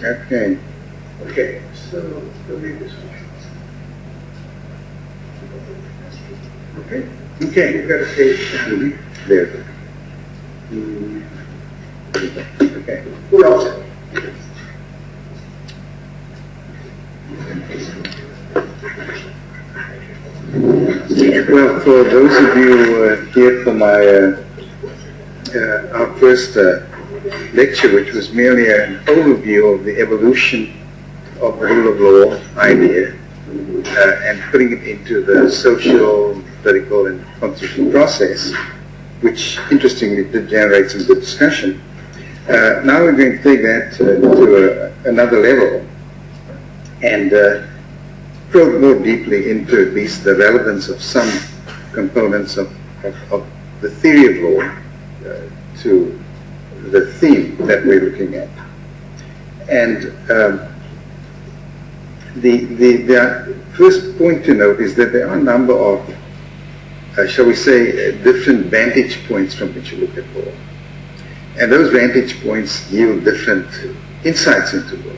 Okay. Okay, so we'll read this one. Okay? Okay. You've got a page. There. Okay. Who else? Well, for those of you here for my our first lecture, which was merely an overview of the evolution of the rule of law idea and putting it into the social, political, and constitutional process, which interestingly did generate some good discussion. Now we're going to take that to another level and probe more deeply into at least the relevance of some components of the theory of law to the theme that we're looking at. And the first point to note is that there are a number of, shall we say, different vantage points from which you look at law. And those vantage points yield different insights into law.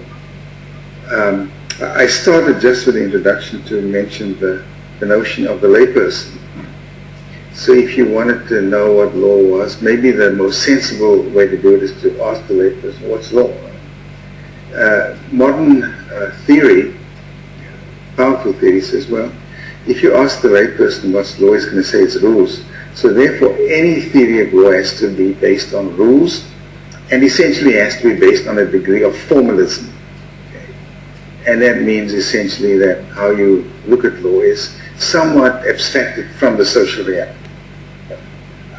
I started just with the introduction to mention the notion of the layperson. So if you wanted to know what law was, maybe the most sensible way to do it is to ask the layperson, what's law? Modern theory, powerful theory, says, well, if you ask the layperson what's law, he's going to say it's rules. So therefore, any theory of law has to be based on rules and essentially has to be based on a degree of formalism. And that means essentially that how you look at law is somewhat abstracted from the social reality.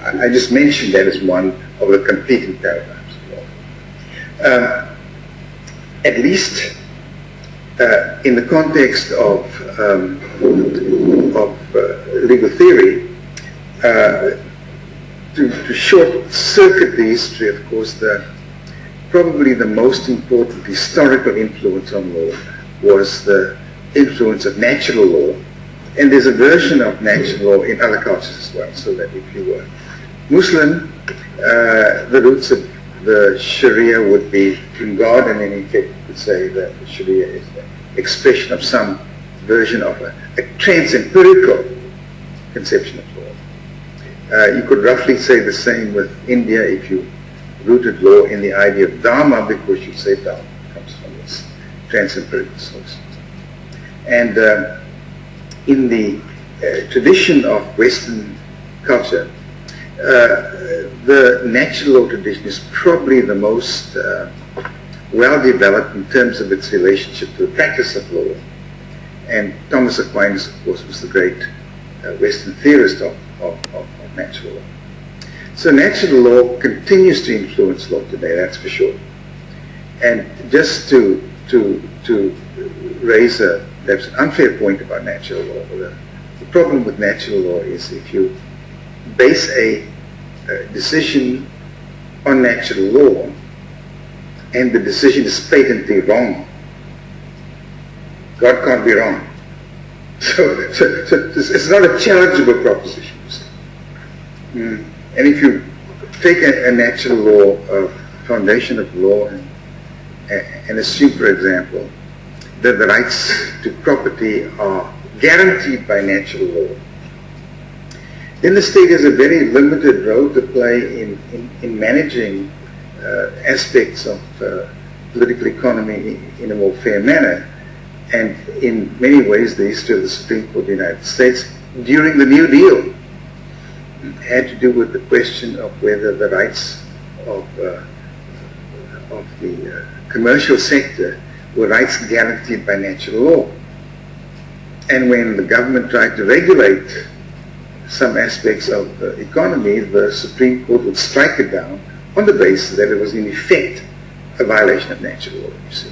I just mentioned that as one of the competing paradigms of law. At least in the context of legal theory, to short-circuit the history, of course, probably the most important historical influence on law was the influence of natural law. And there's a version of natural law in other cultures as well, so that if you were Muslim, the roots of the Sharia would be in God, and in effect would say that the Sharia is the expression of some version of a trans-empirical conception of law. You could roughly say the same with India if you rooted law in the idea of Dharma, because you say Dharma comes from this trans-empirical source. And in the tradition of Western culture, the natural law tradition is probably the most well-developed in terms of its relationship to the practice of law. And Thomas Aquinas, of course, was the great Western theorist of natural law. So natural law continues to influence law today, that's for sure. And just to raise perhaps an unfair point about natural law, the problem with natural law is if you base a decision on natural law and the decision is patently wrong, God can't be wrong. So it's not a challengeable proposition. And if you take a natural law, foundation of law, and assume, for example, that the rights to property are guaranteed by natural law, then the state has a very limited role to play in managing aspects of political economy in a more fair manner. And in many ways, the history of the Supreme Court of the United States during the New Deal had to do with the question of whether the rights of the commercial sector were rights guaranteed by natural law. And when the government tried to regulate some aspects of the economy, the Supreme Court would strike it down on the basis that it was in effect a violation of natural law, you see.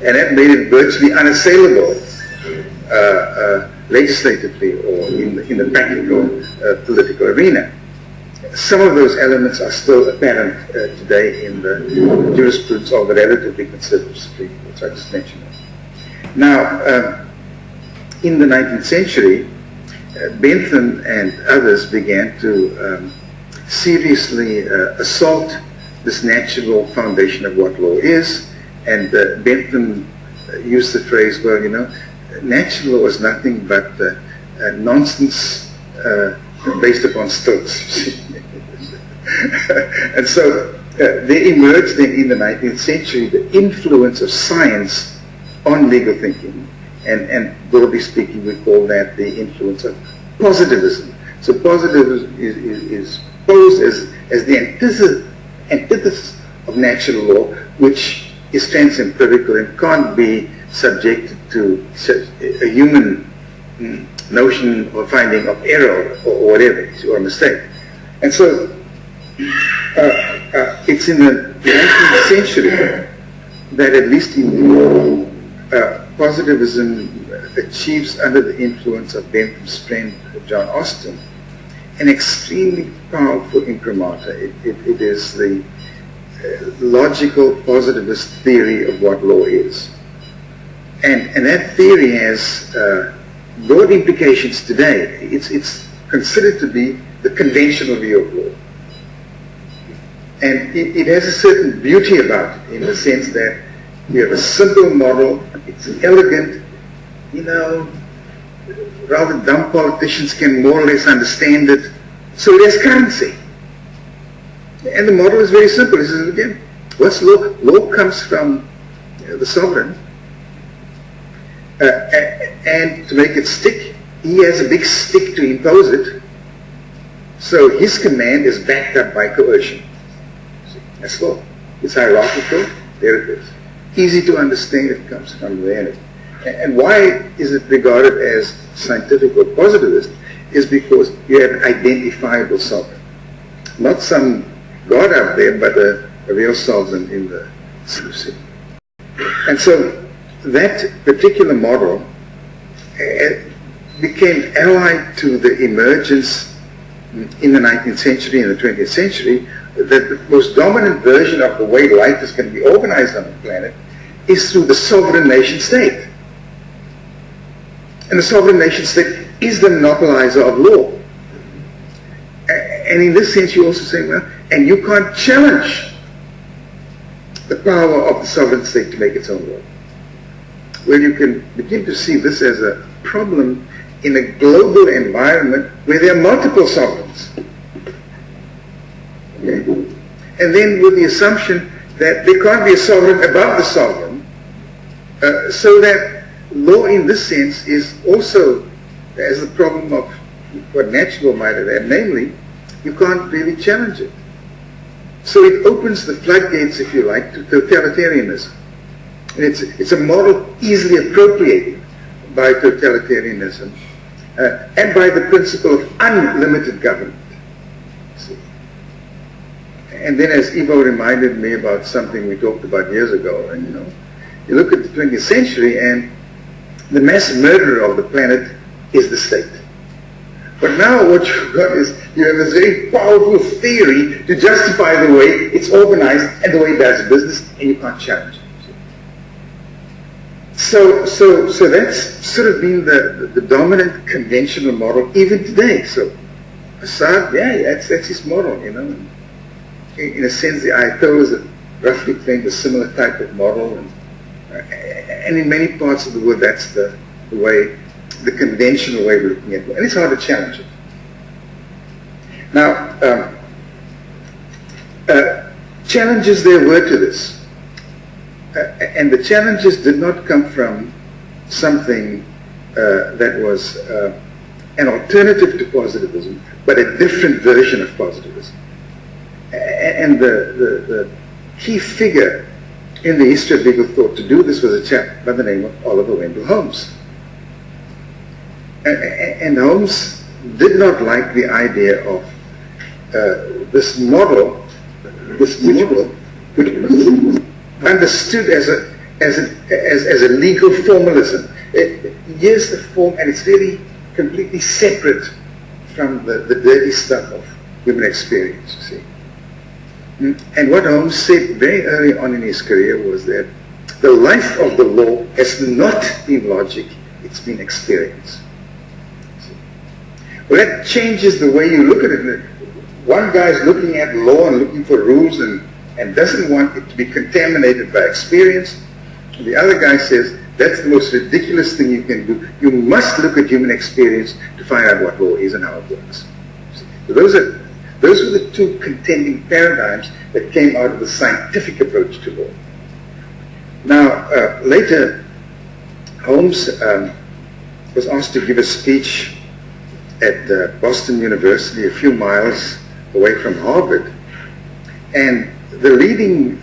And that made it virtually unassailable legislatively or in the practical political arena. Some of those elements are still apparent today in the jurisprudence of the relatively conservative Supreme Court, so I just mentioned that. Now, in the 19th century, Bentham and others began to seriously assault this natural foundation of what law is, And Bentham used the phrase, well, you know, natural law is nothing but nonsense based upon stilts. And so there emerged then in the 19th century the influence of science on legal thinking, and broadly speaking we call that the influence of positivism. So positivism is posed as the antithesis of natural law, which is trans-empirical and can't be subjected to a human notion or finding of error or whatever, or a mistake. And so it's in the 19th century that, at least in positivism, achieves, under the influence of Bentham's friend John Austin, an extremely powerful imprimatur. It is the logical positivist theory of what law is. And that theory has broad implications today. It's considered to be the conventional view of law. And it has a certain beauty about it, in the sense that you have a simple model, it's elegant, you know, rather dumb politicians can more or less understand it, so there's currency. And the model is very simple. This is, again, what's law? Law comes from the sovereign, and to make it stick, he has a big stick to impose it, so his command is backed up by coercion. That's law. It's hierarchical, there it is. Easy to understand, it comes from there. And why is it regarded as scientific or positivist? Is because you have an identifiable sovereign. Not some God out there, but a real sovereign in the sea. And so that particular model became allied to the emergence in the 19th century and the 20th century that the most dominant version of the way life is going to be organized on the planet is through the sovereign nation state. And the sovereign nation state is the monopolizer of law. And in this sense you also say, well, and you can't challenge the power of the sovereign state to make its own law. Well, you can begin to see this as a problem in a global environment where there are multiple sovereigns. Okay? And then with the assumption that there can't be a sovereign above the sovereign, so that law in this sense is also, as the problem of what natural law might have had, namely, you can't really challenge it. So it opens the floodgates, if you like, to totalitarianism. And it's a model easily appropriated by totalitarianism and by the principle of unlimited government. See? And then, as Ivo reminded me about something we talked about years ago, and you look at the 20th century and the mass murderer of the planet is the state. But now what you've got is you have this very powerful theory to justify the way it's organized and the way it does business, and you can't challenge it. So that's sort of been the dominant conventional model even today. So Assad, that's his model, In a sense, the Ayatollahs have roughly claimed a similar type of model, and in many parts of the world, that's the way, the conventional way we're looking at it. And it's hard to challenge it. Now, challenges there were to this. And the challenges did not come from something that was an alternative to positivism, but a different version of positivism. And the key figure in the history of legal thought to do this was a chap by the name of Oliver Wendell Holmes. And Holmes did not like the idea of this model, which was understood as a legal formalism. Here's the form, and it's really completely separate from the dirty stuff of human experience, you see. And what Holmes said very early on in his career was that the life of the law has not been logic, it's been experience. Well, that changes the way you look at it. One guy's looking at law and looking for rules and and doesn't want it to be contaminated by experience. The other guy says, that's the most ridiculous thing you can do. You must look at human experience to find out what law is and how it works. So those were the two contending paradigms that came out of the scientific approach to law. Now, later, Holmes was asked to give a speech at Boston University, a few miles away from Harvard. And the leading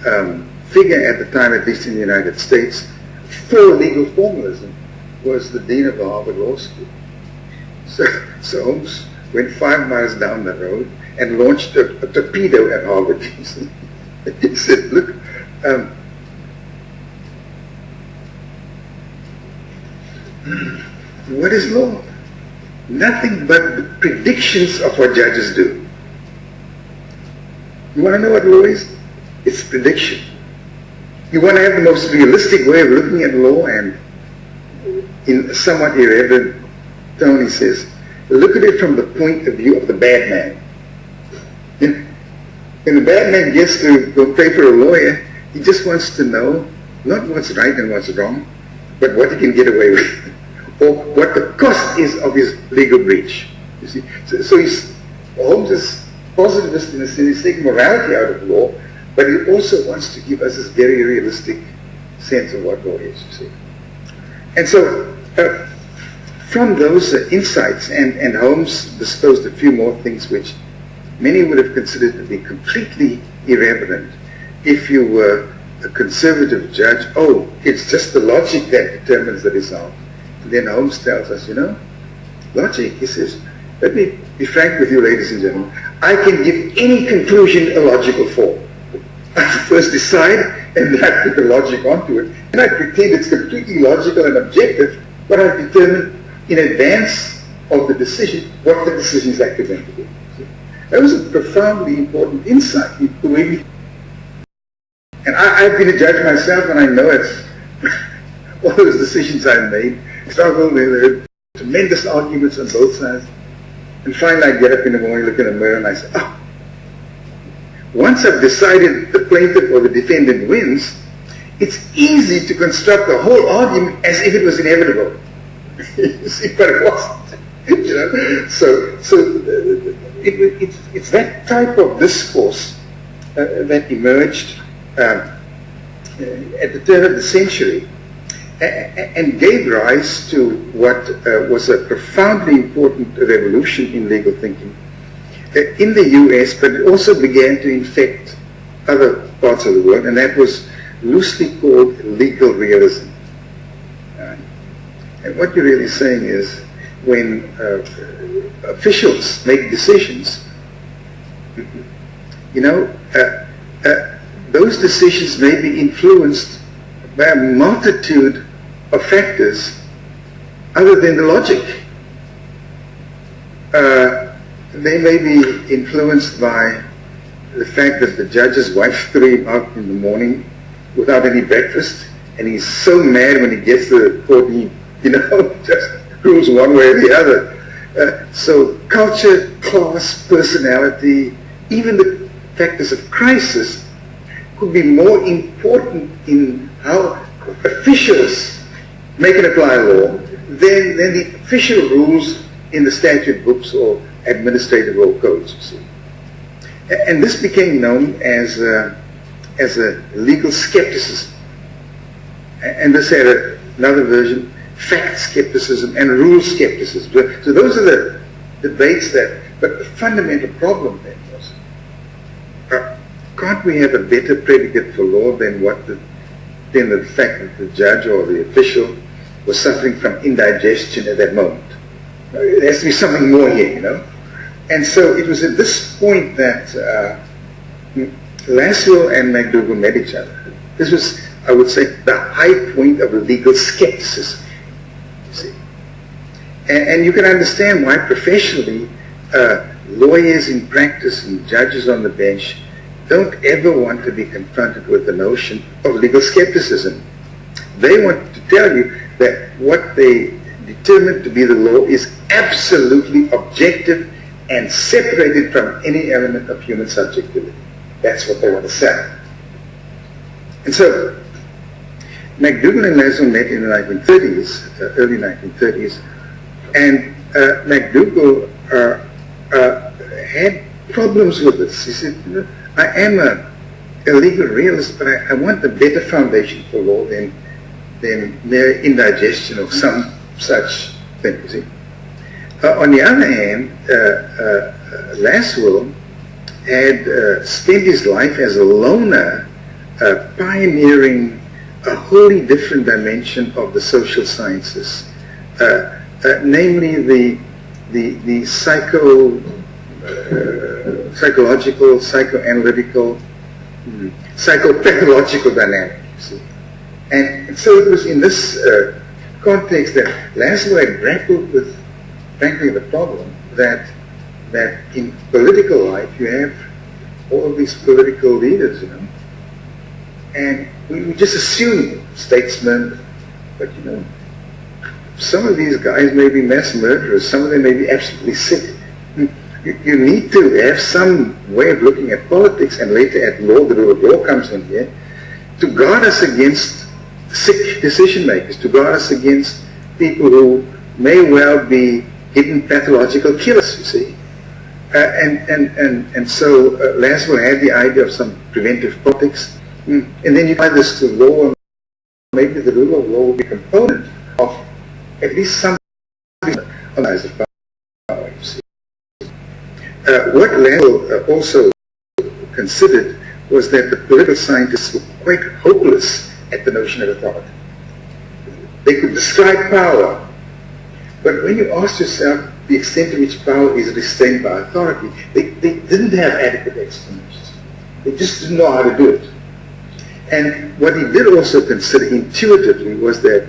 figure at the time, at least in the United States, for legal formalism was the dean of the Harvard Law School. So Holmes went 5 miles down the road and launched a torpedo at Harvard. He said, look, what is law? Nothing but the predictions of what judges do. You want to know what law is? It's prediction. You want to have the most realistic way of looking at law, and in a somewhat irreverent tone he says, look at it from the point of view of the bad man. When the bad man gets to go pay for a lawyer, he just wants to know not what's right and what's wrong, but what he can get away with, or what the cost is of his legal breach. You see, so Holmes is positivist in a sense. He's taking morality out of law, but he also wants to give us this very realistic sense of what law is, you see. And so, from those insights, and Holmes disclosed a few more things which many would have considered to be completely irreverent if you were a conservative judge. Oh, it's just the logic that determines the result. And then Holmes tells us, you know, logic, he says, let me be frank with you, ladies and gentlemen, I can give any conclusion a logical form. I first decide, and then I put the logic onto it, and I pretend it's completely logical and objective, but I determine in advance of the decision what the decision is actually going to be. That was a profoundly important insight into the way we. And I've been a judge myself, and I know it's all those decisions I've made. Struggle, there are tremendous arguments on both sides, and finally I get up in the morning, look in the mirror, and I say, oh. Once I've decided the plaintiff or the defendant wins, it's easy to construct the whole argument as if it was inevitable. You see, but it wasn't. You know? So it's that type of discourse that emerged at the turn of the century and gave rise to what was a profoundly important revolution in legal thinking in the US, but it also began to infect other parts of the world, and that was loosely called legal realism. And what you're really saying is, when officials make decisions, you know, those decisions may be influenced by a multitude of factors other than the logic. They may be influenced by the fact that the judge's wife threw him out in the morning without any breakfast, and he's so mad when he gets to the court, he, you know, just rules one way or the other. So culture, class, personality, even the factors of crisis could be more important in how officials make and apply law than the official rules in the statute books or administrative law codes, you see. And this became known as a legal skepticism. And this had another version, fact skepticism and rule skepticism. So those are the debates that, but the fundamental problem then was, can't we have a better predicate for law than the fact that the judge or the official was suffering from indigestion at that moment? There has to be something more here, you know. And so it was at this point that Laswell and McDougall met each other. This was, I would say, the high point of legal skepticism. You see. And you can understand why professionally lawyers in practice and judges on the bench don't ever want to be confronted with the notion of legal skepticism. They want to tell you that what they determine to be the law is absolutely objective and separated from any element of human subjectivity. That's what they want to say. And so, McDougall and Laszlo met in the 1930s, early 1930s, and McDougall had problems with this. He said, you know, I am a legal realist, but I want a better foundation for law than mere indigestion of some such thing. You see. On the other hand, Laszlo had spent his life as a loner, pioneering a wholly different dimension of the social sciences, namely the psychological, psychoanalytical, psychopathological dynamic. You see. And so it was in this context that Laszlo had grappled with, frankly, the problem that in political life you have all of these political leaders, you know, and we just assume statesmen, but you know, some of these guys may be mass murderers, some of them may be absolutely sick. You need to have some way of looking at politics, and later at law, the rule of law comes in here, to guard us against sick decision makers, to guard us against people who may well be hidden pathological killers, you see. And so Laszlo had the idea of some preventive politics, and then you apply this to law, and maybe the rule of law will be a component of at least some of power, you see. What Laszlo also considered was that the political scientists were quite hopeless at the notion of authority. They could describe power, but when you ask yourself the extent to which power is restrained by authority, they didn't have adequate explanations. They just didn't know how to do it. And what he did also consider intuitively was that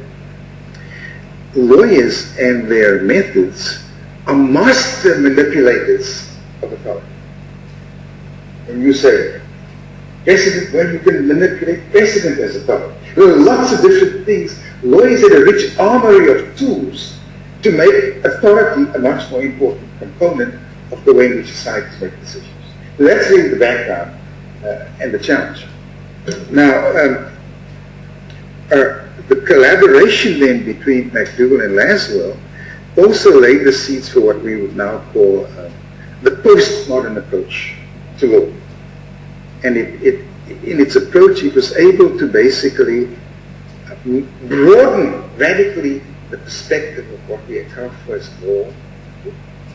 lawyers and their methods are master manipulators of authority. And you say, precedent, well, you can manipulate precedent as authority. There are lots of different things. Lawyers had a rich armory of tools to make authority a much more important component of the way in which societies make decisions. So that's really the background and the challenge. Now, the collaboration then between McDougall and Laszlo also laid the seeds for what we would now call the postmodern approach to law. And in its approach, it was able to basically broaden radically the perspective of what we account for as law,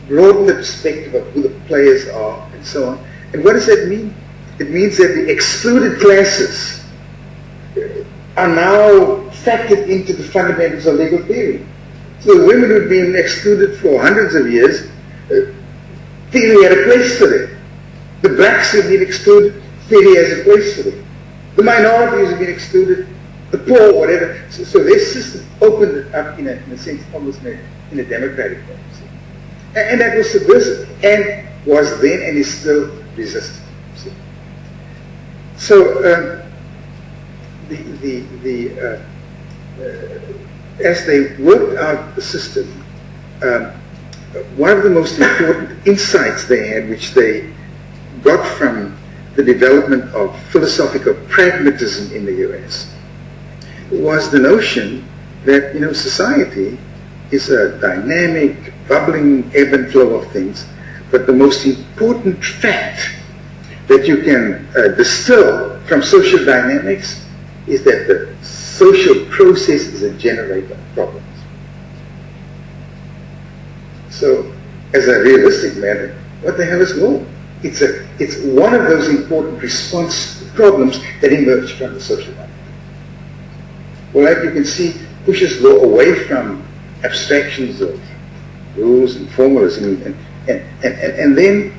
broaden the perspective of who the players are, and so on. And what does that mean? It means that the excluded classes are now factored into the fundamentals of legal theory. So the women who've been excluded for hundreds of years, theory had a place for them. The blacks who've been excluded, theory has a place for them. The minorities have been excluded, the poor, whatever. So their system opened it up in a sense, almost in a democratic way. And that was subversive, and was then and is still resisted. So as they worked out the system, one of the most important insights they had, which they got from the development of philosophical pragmatism in the US, was the notion that, you know, society is a dynamic, bubbling ebb and flow of things, but the most important fact that you can distill from social dynamics is that the social process is a generator of problems. So, as a realistic matter, what the hell is law? It's one of those important response problems that emerge from the social dynamic. Well, like you can see, pushes law away from abstractions of rules and formalism, and then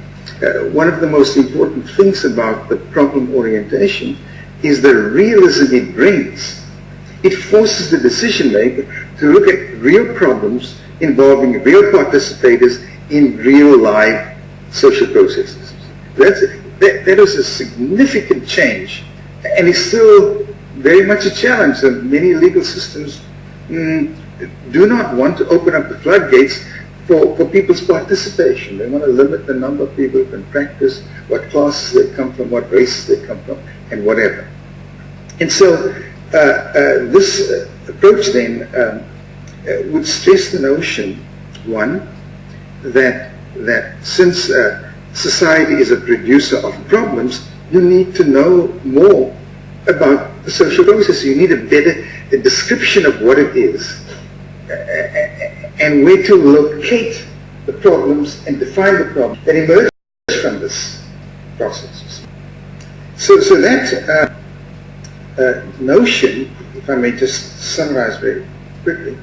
one of the most important things about the problem orientation is the realism it brings. It forces the decision maker to look at real problems involving real participators in real live social processes. That is a significant change, and it's still very much a challenge. And many legal systems do not want to open up the floodgates for people's participation. They want to limit the number of people who can practice, what classes they come from, what races they come from, and whatever. And so this approach then would stress the notion, one, that since society is a producer of problems, you need to know more about the social process. You need a better description of what it is and where to locate the problems and define the problems that emerge from this process. So that notion, if I may just summarize very quickly,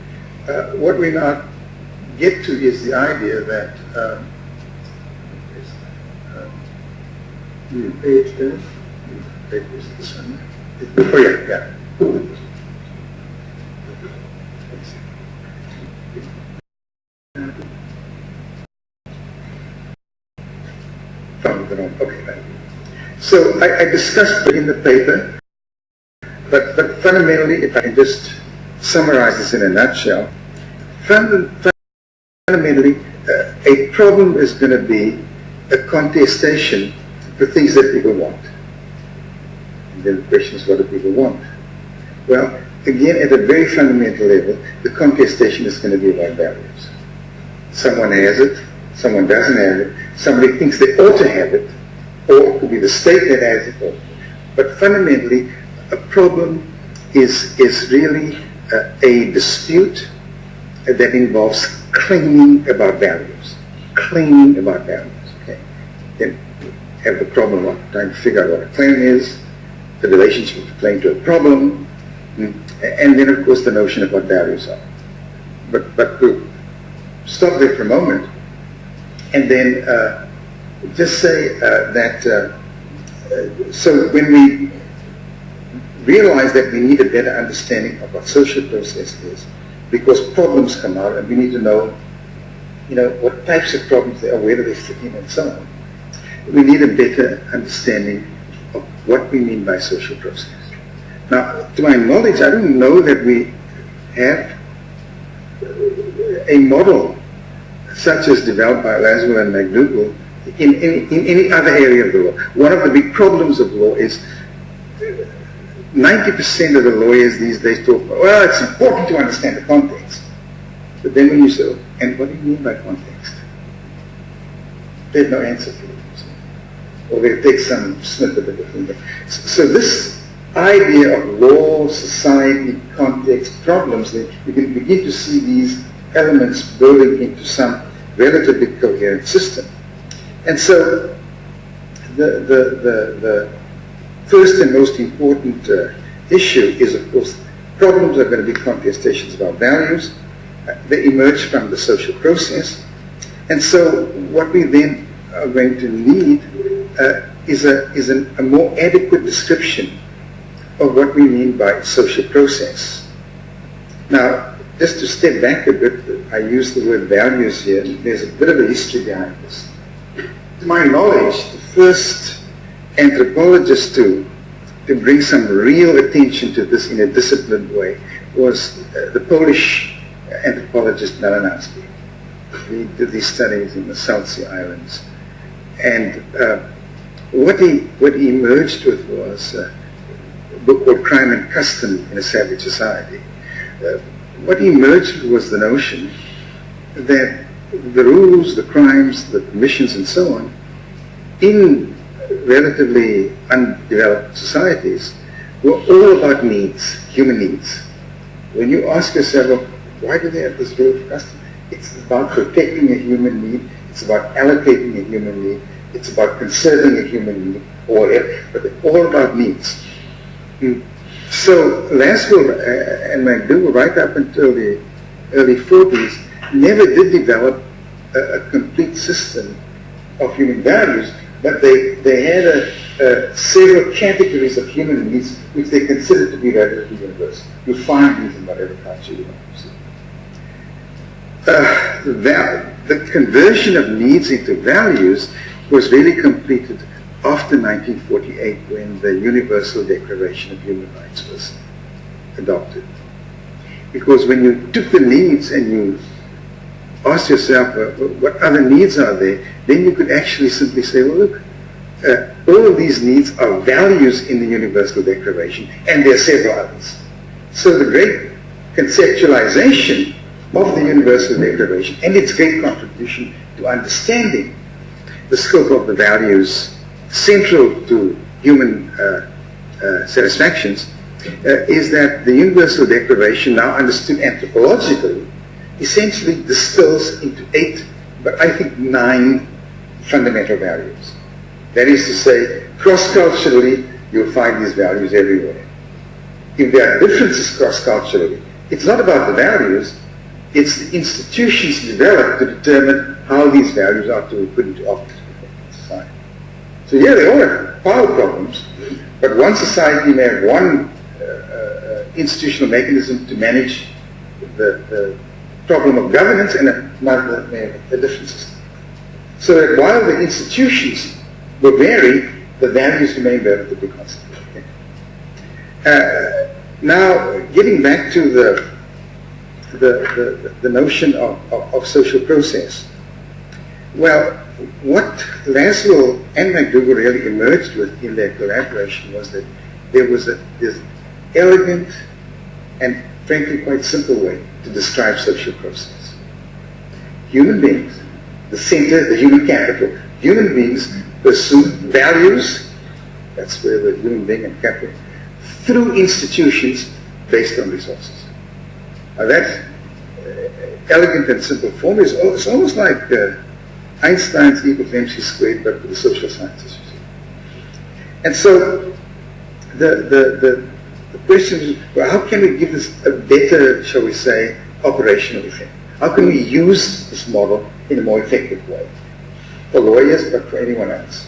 what we now get to is the idea that Page 10. this one. Oh yeah. Okay, thank you. So I discussed in the paper, but fundamentally, if I can just summarize this in a nutshell, fundamentally, a problem is going to be a contestation for things that people want. And then the question is, what do people want? Well, again, at a very fundamental level, the contestation is going to be about values. Someone has it, someone doesn't have it, somebody thinks they ought to have it, or it could be the state that has it. But fundamentally, a problem is really a dispute that involves claiming about values. Claiming about values, okay? Then you have the problem of trying to figure out what a claim is, the relationship of the claim to a problem, and then of course the notion of what values are. But to stop there for a moment, and then just say that so when we realize that we need a better understanding of what social process is, because problems come out and we need to know, what types of problems they are, where do they fit in, and so on. We need a better understanding of what we mean by social process. Now, to my knowledge, I don't know that we have a model such as developed by Laswell and McDougall in any other area of the law. One of the big problems of law is 90% of the lawyers these days talk about, well, it's important to understand the context. But then when you say, and what do you mean by context? There's no answer for it. Or they take some snippet of it. So this idea of law, society, context, problems, then you can begin to see these elements building into some relatively coherent system. And so the first and most important issue is, of course, problems are going to be contestations about values. They emerge from the social process. And so what we then are going to need is a more adequate description of what we mean by social process. Now, just to step back a bit, I use the word values here, and there's a bit of a history behind this. To my knowledge, the first anthropologist to bring some real attention to this in a disciplined way was the Polish anthropologist Malinowski. He did these studies in the South Sea Islands. And what he emerged with was a book called Crime and Custom in a Savage Society. What emerged was the notion that the rules, the crimes, the permissions, and so on, in relatively undeveloped societies, were all about needs, human needs. When you ask yourself, well, why do they have this rule of custom? It's about protecting a human need, it's about allocating a human need, it's about conserving a human need, or whatever, but they're all about needs. So Laswell and McDougall, right up until the early 40s, never did develop a complete system of human values, but they had several categories of human needs which they considered to be relatively universal. You find these in whatever culture you want to see. The conversion of needs into values was really completed after 1948, when the Universal Declaration of Human Rights was adopted. Because when you took the needs and you asked yourself, what other needs are there, then you could actually simply say, well, look, all of these needs are values in the Universal Declaration, and there are several others. So the great conceptualization of the Universal Declaration and its great contribution to understanding the scope of the values central to human satisfactions is that the Universal Declaration, now understood anthropologically, essentially distills into 8, but I think 9 fundamental values. That is to say, cross-culturally, you'll find these values everywhere. If there are differences cross-culturally, it's not about the values, it's the institutions developed to determine how these values are to be put into office in society. So yeah, they all have power problems, but one society may have one institutional mechanism to manage the problem of governance, and another may have a different system. So that while the institutions will vary, the values remain relatively constant. Now, getting back to the notion of social process. Well, what Laszlo and McDougall really emerged with in their collaboration was that there was this elegant and frankly quite simple way to describe social process. Human beings, the center, the human capital, human beings pursue values, that's where the human being and capital, through institutions based on resources. Now that elegant and simple form is almost like Einstein's E equals mc squared, but for the social sciences. And so the question is, well, how can we give this a better, shall we say, operational effect? How can we use this model in a more effective way for lawyers, but for anyone else?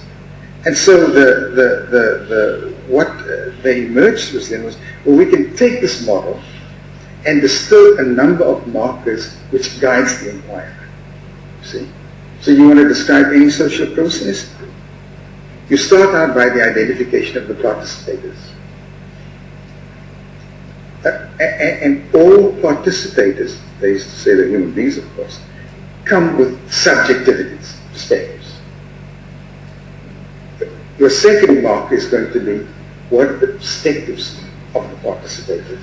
And so what they emerged with then was, well, we can take this model and distill a number of markers which guides the inquiry. See? So you want to describe any social process? You start out by the identification of the participators. And all participators, they used to say they're human beings, of course, come with subjectivities, perspectives. Your second marker is going to be, what are the perspectives of the participators?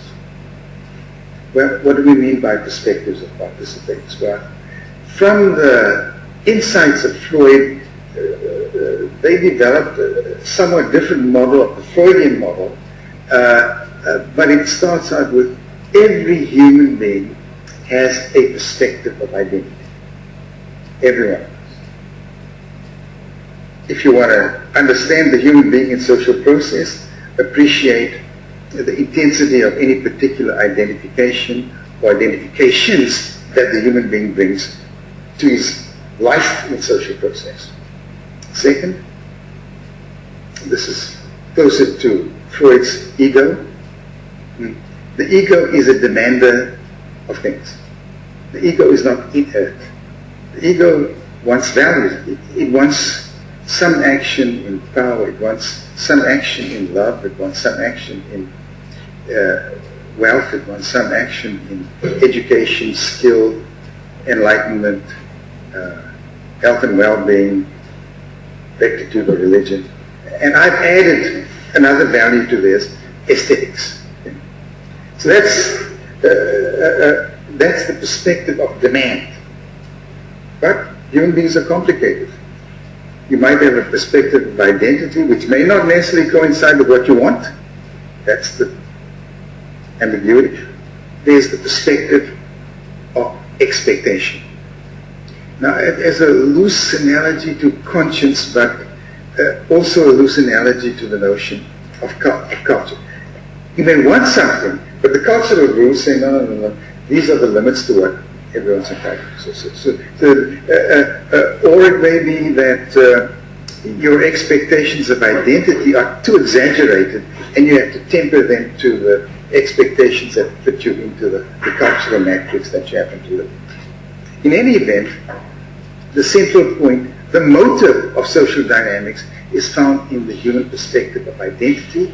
Well, what do we mean by perspectives of participators? Well, from the insights of Freud, they developed a somewhat different model of the Freudian model, but it starts out with every human being has a perspective of identity. Everyone. If you want to understand the human being in social process, appreciate the intensity of any particular identification or identifications that the human being brings to his life in social process. Second, this is closer to Freud's ego. The ego is a demander of things. The ego is not inert. The ego wants values. It wants some action in power. It wants some action in love. It wants some action in wealth. It wants some action in education, skill, enlightenment, health and well-being, rectitude or religion. And I've added another value to this, aesthetics. So that's the perspective of demand. But human beings are complicated. You might have a perspective of identity which may not necessarily coincide with what you want. That's the ambiguity. There's the perspective of expectation. Now, as a loose analogy to conscience, but also a loose analogy to the notion of culture. You may want something, but the cultural rules say, no, these are the limits to what everyone's entitled to. Or it may be that your expectations of identity are too exaggerated, and you have to temper them to the expectations that fit you into the cultural matrix that you happen to live in. In any event, the central point, the motive of social dynamics, is found in the human perspective of identity,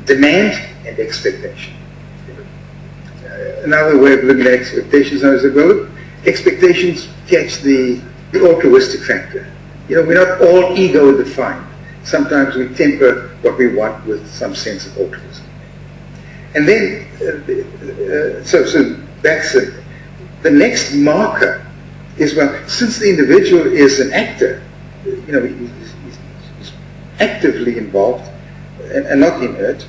demand, and expectation. Another way of looking at expectations is that, well, expectations catch the altruistic factor. You know, we're not all ego-defined. sometimes we temper what we want with some sense of altruism. And then, so that's it. The next marker is, well, since the individual is an actor, he's actively involved and not inert,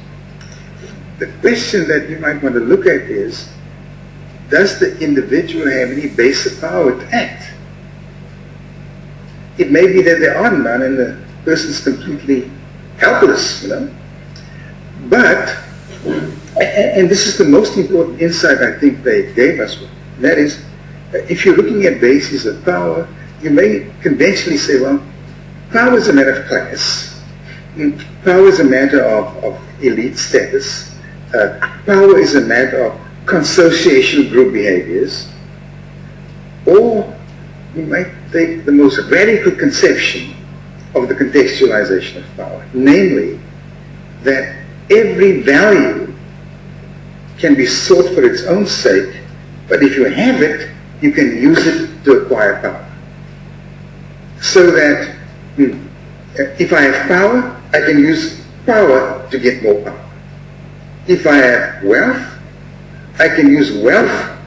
the question that you might want to look at is, does the individual have any base of power to act? It may be that there are none and the person is completely helpless, But, and this is the most important insight I think they gave us, and that is, if you're looking at bases of power, you may conventionally say, well, power is a matter of class. Power is a matter of elite status. Power is a matter of consociational group behaviors. Or you might take the most radical conception of the contextualization of power, namely that every value can be sought for its own sake, but if you have it, you can use it to acquire power. So that if I have power, I can use power to get more power. If I have wealth, I can use wealth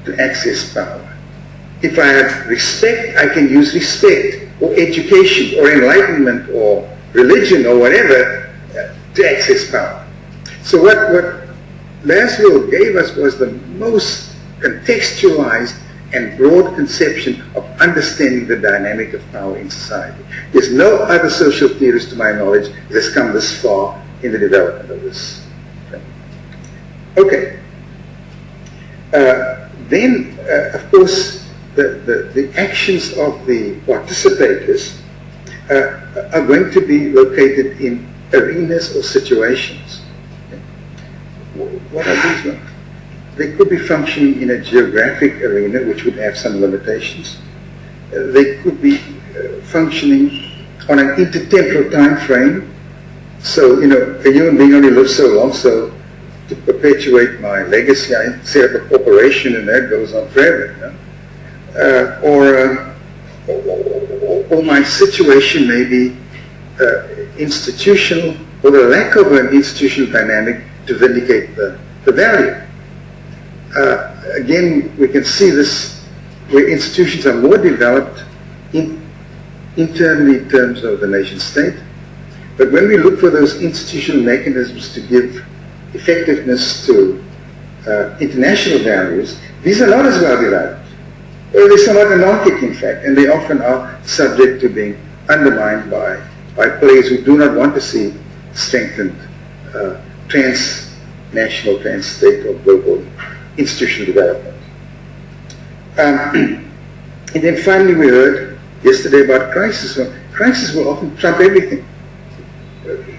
to access power. If I have respect, I can use respect or education or enlightenment or religion or whatever to access power. So what Laswell gave us was the most contextualized and broad conception of understanding the dynamic of power in society. There's no other social theorist, to my knowledge, that has come this far in the development of this thing. Okay. Then, of course, the actions of the participators are going to be located in arenas or situations. What are these ones? They could be functioning in a geographic arena, which would have some limitations. They could be functioning on an intertemporal time frame. So, a human being only lives so long, so to perpetuate my legacy, I set up a corporation and that goes on forever. Or my situation may be institutional, or the lack of an institutional dynamic to vindicate the value. Again, we can see this where institutions are more developed internally in terms of the nation state. But when we look for those institutional mechanisms to give effectiveness to international values, these are not as well developed. Or they're somewhat anarchic, in fact, and they often are subject to being undermined by players who do not want to see strengthened transnational, trans-state, or global institutional development. And then finally we heard yesterday about crisis. Well, crisis will often trump everything.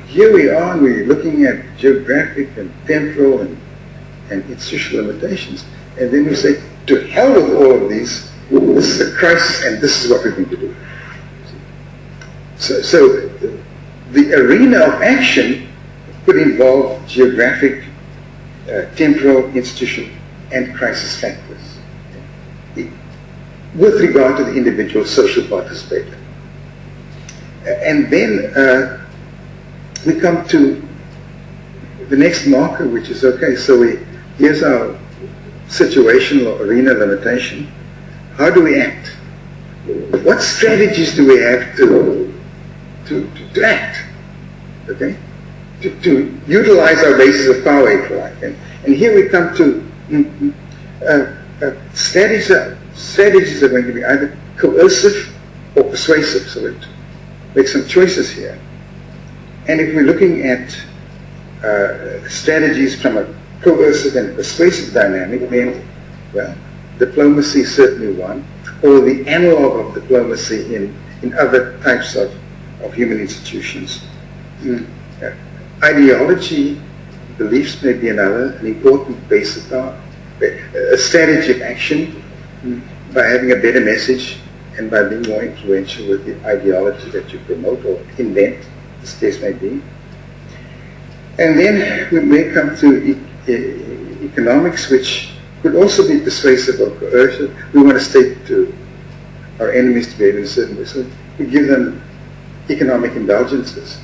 Here we are, and we're looking at geographic and temporal and institutional limitations, and then we say, to hell with all of these, this is a crisis and this is what we're going to do. So the arena of action could involve geographic, temporal, institutional, and crisis factors with regard to the individual social participator. And then we come to the next marker, which is, okay, so here's our situational arena limitation. How do we act? What strategies do we have to act? Okay? To utilize our basis of power, if you like. And here we come to strategies are going to be either coercive or persuasive. So let's make some choices here. And if we're looking at strategies from a coercive and persuasive dynamic, then, well, diplomacy is certainly one, or the analog of diplomacy in other types of human institutions. Ideology, beliefs may be another, an important base of power. A strategy of action by having a better message and by being more influential with the ideology that you promote or invent, this case may be. And then we may come to economics, which could also be persuasive or coercive. We want to state to our enemies to behave in a certain way. So we give them economic indulgences.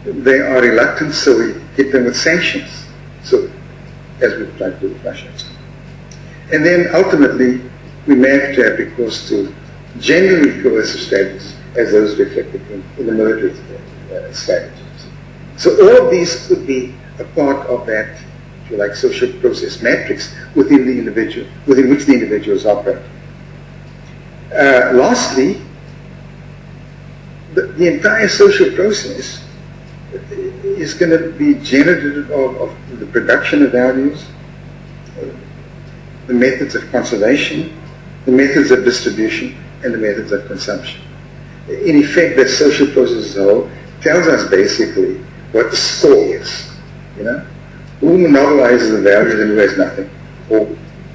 They are reluctant, so we hit them with sanctions. So, as we've tried to do with Russia. And then ultimately, we may have to have recourse to genuinely coercive strategies as those reflected in the military strategies. So all of these could be a part of that, if you like, social process matrix within the individual, within which the individuals operate. Lastly, the entire social process is going to be generative of the production of values, the methods of conservation, the methods of distribution, and the methods of consumption. In effect, the social process as a whole tells us basically what the score is. You know, who monopolizes the values and who has nothing,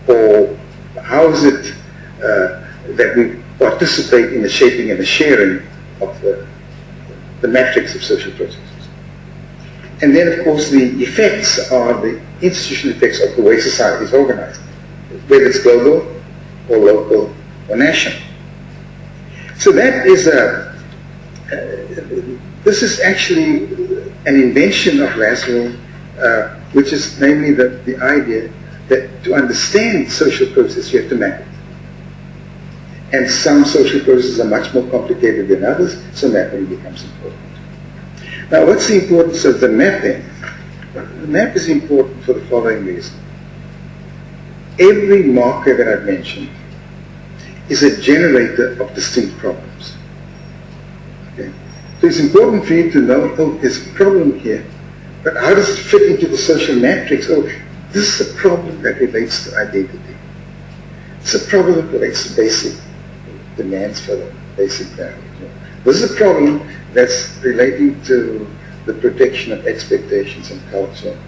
or how is it that we participate in the shaping and the sharing of the matrix of social processes. And then, of course, the effects are the institutional effects of the way society is organized, whether it's global or local or national. So that is this is actually an invention of Laszlo, which is namely the idea that to understand social process, you have to map it. And some social processes are much more complicated than others, so mapping becomes important. Now, what's the importance of the mapping? The map is important for the following reason. Every marker that I've mentioned is a generator of distinct problems. Okay? So it's important for you to know, oh, there's a problem here, but how does it fit into the social matrix? Oh, this is a problem that relates to identity. It's a problem that relates to basic demands for the basic values. This is a problem that's relating to the protection of expectations and culture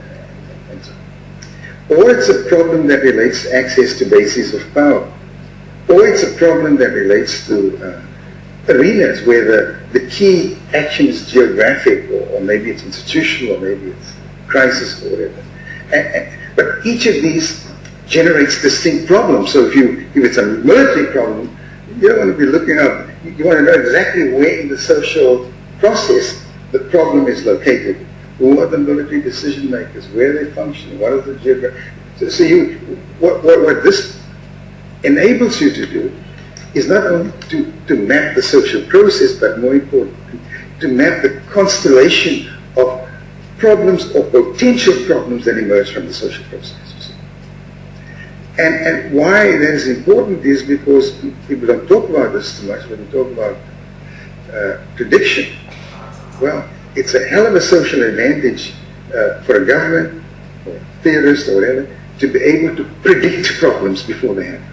and so on. Or it's a problem that relates to access to bases of power. Or it's a problem that relates to arenas where the key action is geographic, or maybe it's institutional, or maybe it's crisis, or whatever. But each of these generates distinct problems. So if it's a military problem, you don't want to be looking up. You want to know exactly where in the social process the problem is located. Who are the military decision makers? Where they function? What is the geography? So what this enables you to do is not only to map the social process, but more importantly, to map the constellation of problems or potential problems that emerge from the social processes. And why that is important is because people don't talk about this too much when we talk about prediction. Well, it's a hell of a social advantage for a government, or a theorist, or whatever, to be able to predict problems before they happen.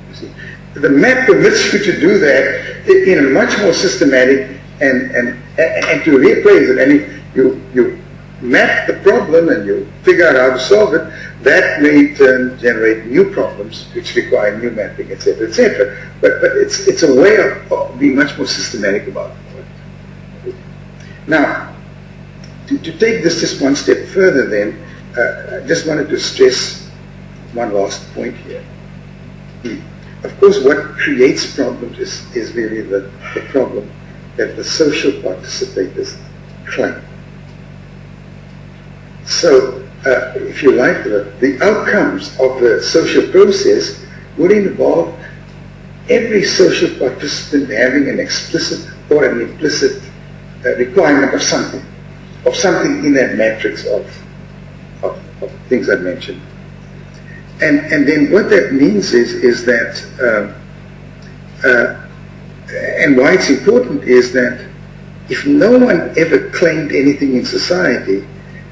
You see, the map permits you to do that in a much more systematic and to reappraise it. And if you map the problem and you figure out how to solve it, that may generate new problems which require new mapping, etc., etc. But it's a way of being much more systematic about it. Now, to take this just one step further then, I just wanted to stress one last point here. Of course, what creates problems is really the problem that the social participators claim. So, if you like, the outcomes of the social process would involve every social participant having an explicit or an implicit requirement of something in that matrix of things I mentioned. And then what that means is that, and why it's important is that if no one ever claimed anything in society,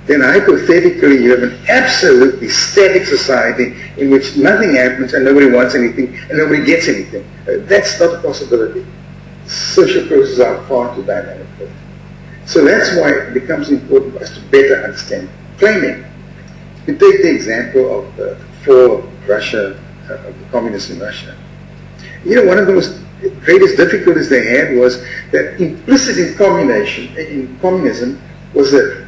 then hypothetically you have an absolutely static society in which nothing happens and nobody wants anything and nobody gets anything. That's not a possibility. Social processes are far too dynamic for that. So that's why it becomes important for us to better understand claiming. You take the example of the fall of Russia, of the communists in Russia. You know, one of the greatest difficulties they had was that implicit in communism was a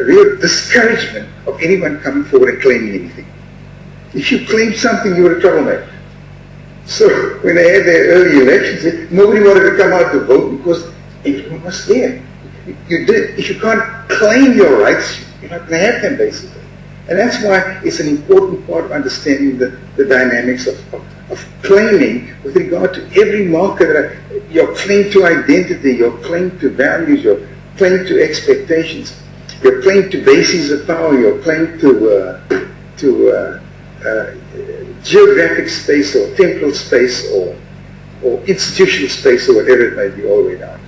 real discouragement of anyone coming forward and claiming anything. If you claimed something, you were a troublemaker. So when they had their early elections, nobody wanted to come out to vote because everyone was there. If you can't claim your rights, you're not going to have them, basically. And that's why it's an important part of understanding the dynamics of claiming with regard to every marker, your claim to identity, your claim to values, your claim to expectations, your claim to bases of power, your claim to geographic space or temporal space or institutional space or whatever it may be, all the way down.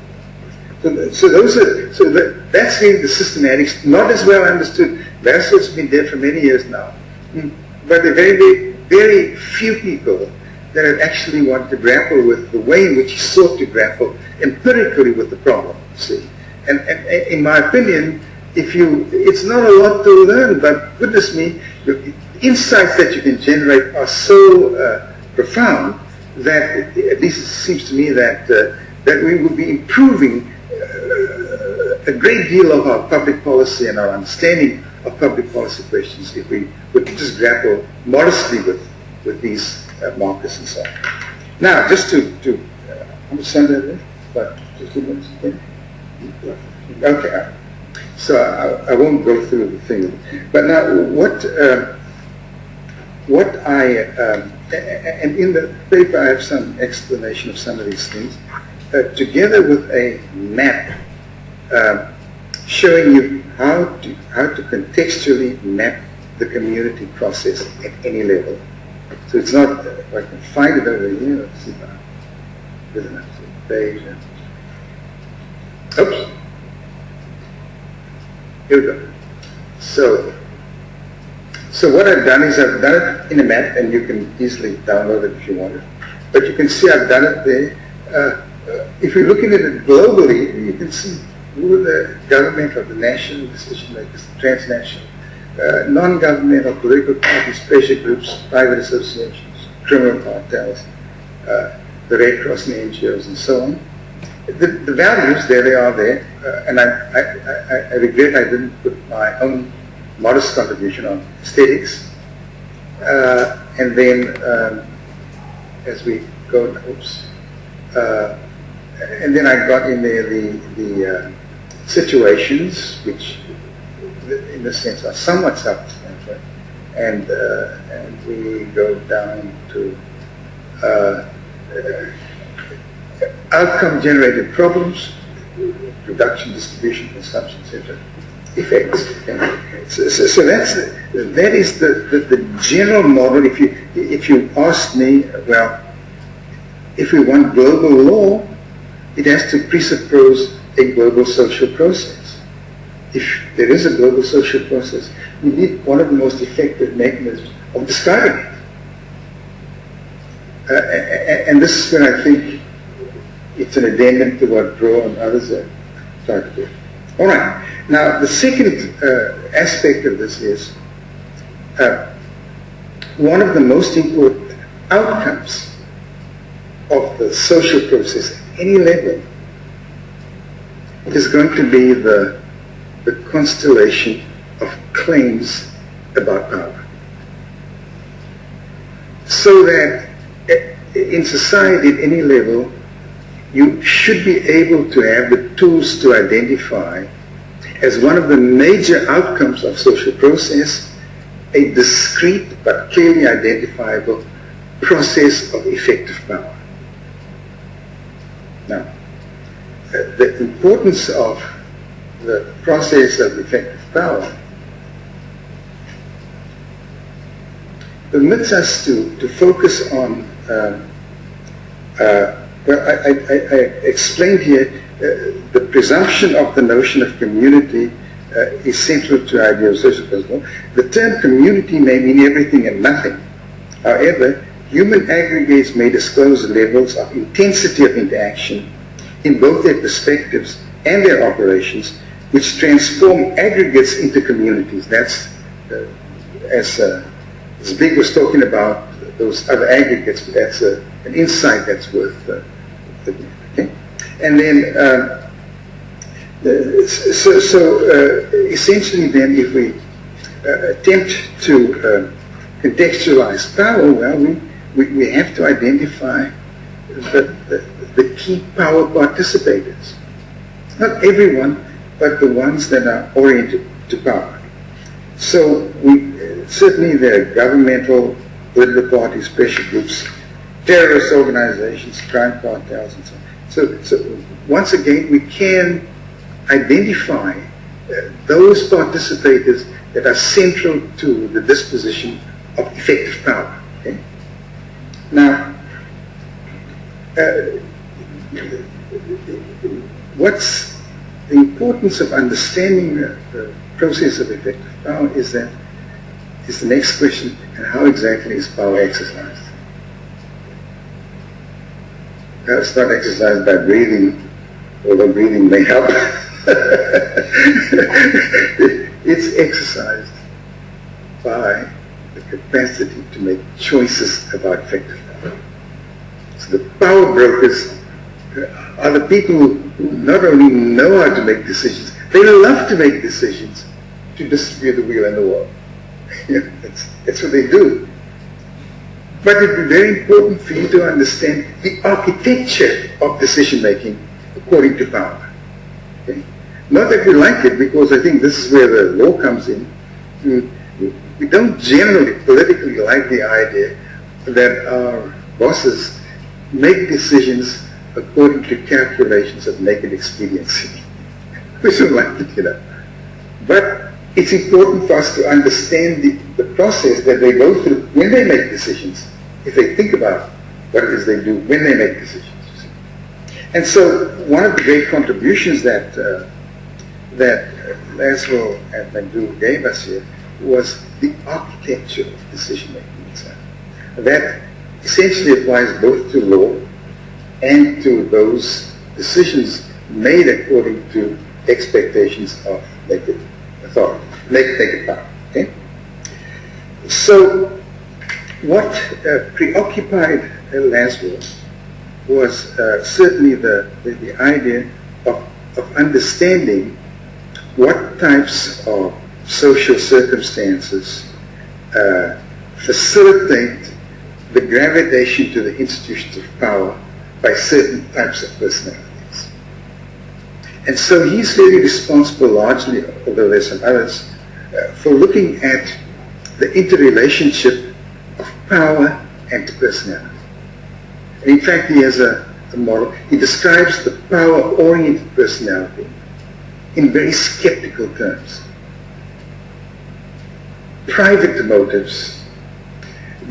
That's really the systematics, not as well understood. That's what's been there for many years now. But there are very, very few people that have actually wanted to grapple with the way in which he sought to grapple empirically with the problem, see. And in my opinion, it's not a lot to learn, but goodness me, the insights that you can generate are so profound that at least it seems to me that we will be improving a great deal of our public policy and our understanding of public policy questions if we would just grapple modestly with these markers and so on. Now, just to understand that, but just 2 minutes. Okay. So I won't go through the thing. But now, and in the paper I have some explanation of some of these things, together with a map showing you how to contextually map the community process at any level. So it's not, if I can find it over here, let's see if I'm good enough to page. Oops. Here we go. So what I've done is I've done it in a map, and you can easily download it if you want it. But you can see I've done it there. If you're looking at it globally, you can see who the government or the national decision makers, the transnational, non-governmental political parties, pressure groups, private associations, criminal cartels, the Red Cross and NGOs, and so on. The values, there they are there, and I regret I didn't put my own modest contribution on aesthetics. And then as we go, and then I got in there the situations, which in a sense are somewhat self-explanatory, and we go down to outcome-generated problems, production, distribution, consumption, etc. Effects. So that is the general model. If you ask me, well, if we want global law, it has to presuppose a global social process. If there is a global social process, we need one of the most effective mechanisms of describing it. And this is where I think it's an addendum to what Bro and others have tried to do. All right. Now, the second aspect of this is one of the most important outcomes of the social process at any level is going to be the constellation of claims about power. So that in society at any level, you should be able to have the tools to identify as one of the major outcomes of social process a discrete but clearly identifiable process of effective power. Now, the importance of the process of effective power permits us to focus on, well, I explained here the presumption of the notion of community is central to our idea of social principle. The term community may mean everything and nothing. However, human aggregates may disclose levels of intensity of interaction in both their perspectives and their operations, which transform aggregates into communities. That's, as Big was talking about those other aggregates, but that's an insight that's worth okay? And then, essentially then, if we attempt to contextualize power, well, we have to identify the key power participators. Not everyone, but the ones that are oriented to power. So certainly there are governmental, political parties, special groups, terrorist organizations, crime cartels, and so on. So once again, we can identify those participators that are central to the disposition of effective power. Okay? Now, what's the importance of understanding the process of effective power is the next question, and how exactly is power exercised? It's not exercised by breathing, although breathing may help. It's exercised by the capacity to make choices about effective power. So the power brokers are the people who not only know how to make decisions, they love to make decisions to distribute the wheel and the world. That's what they do. But it would be very important for you to understand the architecture of decision making according to power. Okay? Not that we like it, because I think this is where the law comes in. We don't generally politically like the idea that our bosses make decisions according to calculations of naked expediency. We don't like it, you know. But it's important for us to understand the process that they go through when they make decisions, if they think about what it is they do when they make decisions. And so one of the great contributions that Laszlo and Bandura gave us here was the architecture of decision-making itself. That essentially applies both to law and to those decisions made according to expectations of naked authority, naked power. Okay? So what preoccupied Laszlo was certainly the idea of understanding what types of social circumstances facilitate the gravitation to the institutions of power by certain types of personalities. And so he's really responsible largely, although there's some others, for looking at the interrelationship of power and personality. And in fact, he has a model. He describes the power-oriented personality in very skeptical terms. Private motives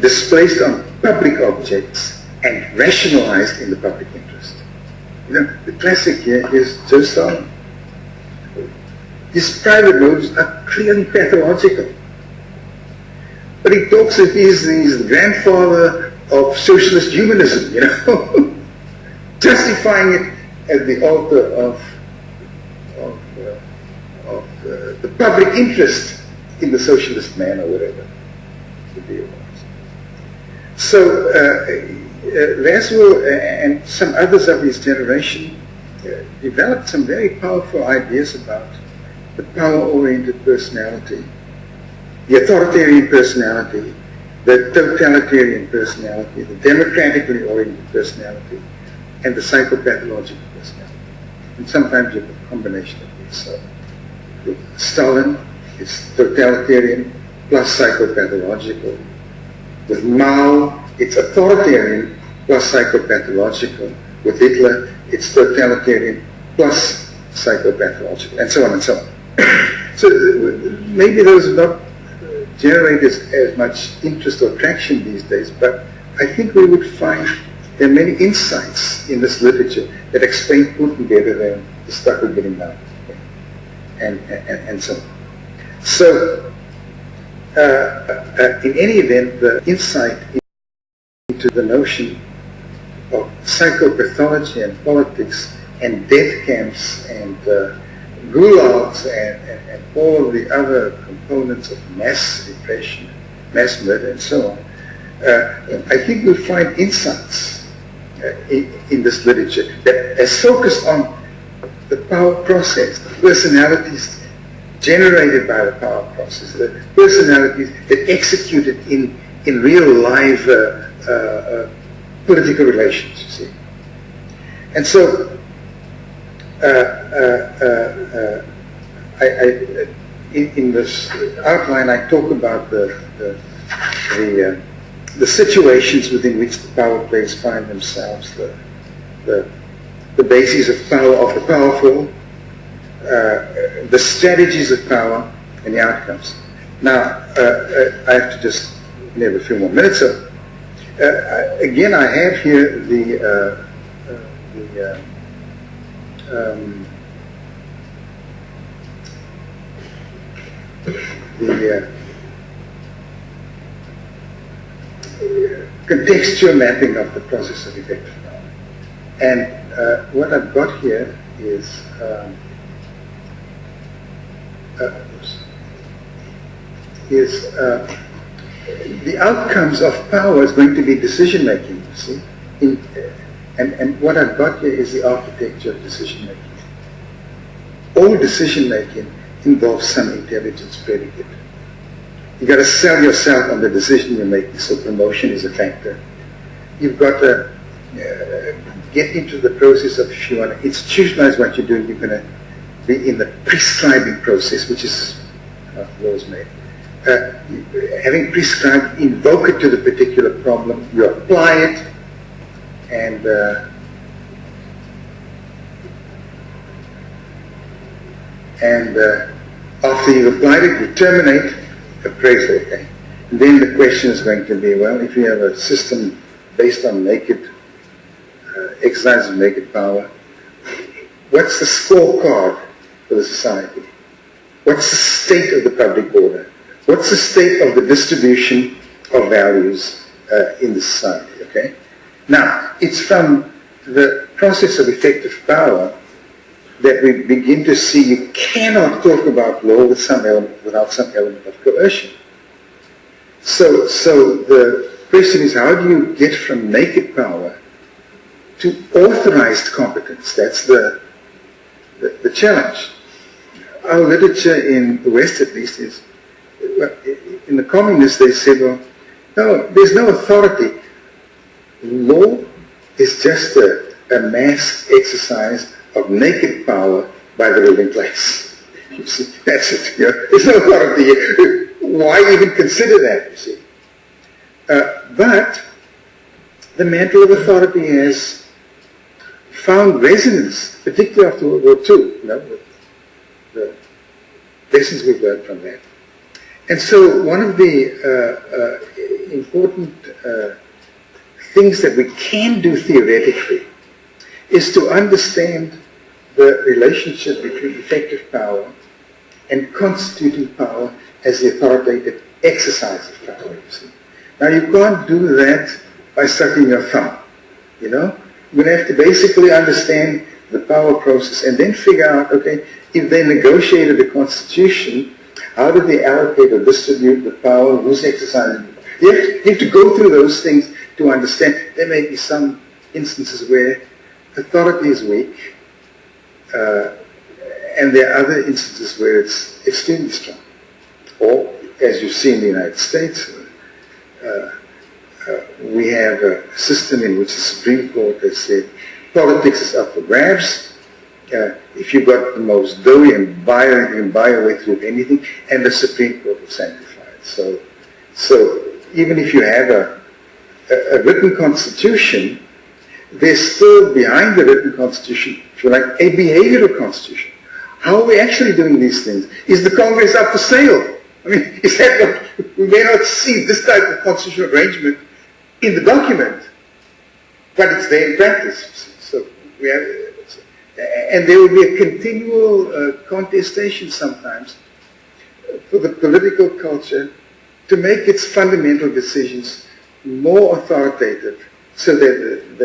displaced on public objects and rationalized in the public interest. You know, the classic here is Joe Stalin. His private motives are clearly pathological. But he talks of he's the grandfather of socialist humanism, you know, justifying it at the altar of the public interest in the socialist man, or whatever the deal was. So Laszlo and some others of his generation developed some very powerful ideas about the power-oriented personality, the authoritarian personality, the totalitarian personality, the democratically oriented personality, and the psychopathological personality. And sometimes you have a combination of these. So with Stalin, it's totalitarian plus psychopathological. With Mao, it's authoritarian plus psychopathological. With Hitler, it's totalitarian plus psychopathological, and so on and so on. So maybe those are not generate as much interest or traction these days, but I think we would find there are many insights in this literature that explain Putin better than the stuff we're getting now, and so on. So, in any event, the insight into the notion of psychopathology and politics and death camps and gulags and all of the other components of mass repression, mass murder, and so on, I think we'll find insights in this literature that is focused on the power process, the personalities generated by the power process, the personalities that executed in real live political relations, you see. And so, in this outline, I talk about the situations within which the power plays find themselves, the bases of power of the powerful, the strategies of power, and the outcomes. Now, I have to just have a few more minutes. So, again, I have here the contextual mapping of the process of effective power. And what I've got here is the outcomes of power is going to be decision making, you see. And what I've got here is the architecture of decision making. All decision making involves some intelligence predicate. You've got to sell yourself on the decision you're making, so promotion is a factor. You've got to get into the process of, if you want to institutionalize what you're doing, you're going to be in the prescribing process, which is how laws made. Having prescribed, invoke it to the particular problem, you apply it, and after you've applied it, you terminate appraisal. Okay? And then the question is going to be, well, if you have a system based on naked exercise of naked power, what's the scorecard for the society? What's the state of the public order? What's the state of the distribution of values in the society? Okay. Now, it's from the process of effective power that we begin to see you cannot talk about law with without some element of coercion. So the question is, how do you get from naked power to authorized competence? That's the challenge. Our literature in the West, at least, is, in the communists, they said, well, no, there's no authority. Law is just a mass exercise of naked power by the ruling class. You see, that's it. You know? There's no authority. Why even consider that, you see? But the mantle of authority has found resonance, particularly after World War II, you know, with the lessons we've learned from that. And so one of the important things that we can do theoretically is to understand the relationship between effective power and constituting power as the authoritative exercise of power. You see. Now you can't do that by sucking your thumb, you know. You're going to have to basically understand the power process and then figure out, okay, if they negotiated a constitution, how do they allocate or distribute the power, who's exercising it? You have to go through those things to understand. There may be some instances where authority is weak, and there are other instances where it's extremely strong. Or, as you see in the United States, we have a system in which the Supreme Court has said politics is up for grabs. If you've got the most dough, you can buy your way through anything, and the Supreme Court will sanctify it. So even if you have a written constitution, there's still behind the written constitution, if you like, a behavioral constitution. How are we actually doing these things? Is the Congress up for sale? I mean, is that what we may not see this type of constitutional arrangement in the document, but it's there in practice. So we have, and there will be a continual contestation sometimes for the political culture to make its fundamental decisions more authoritative, so that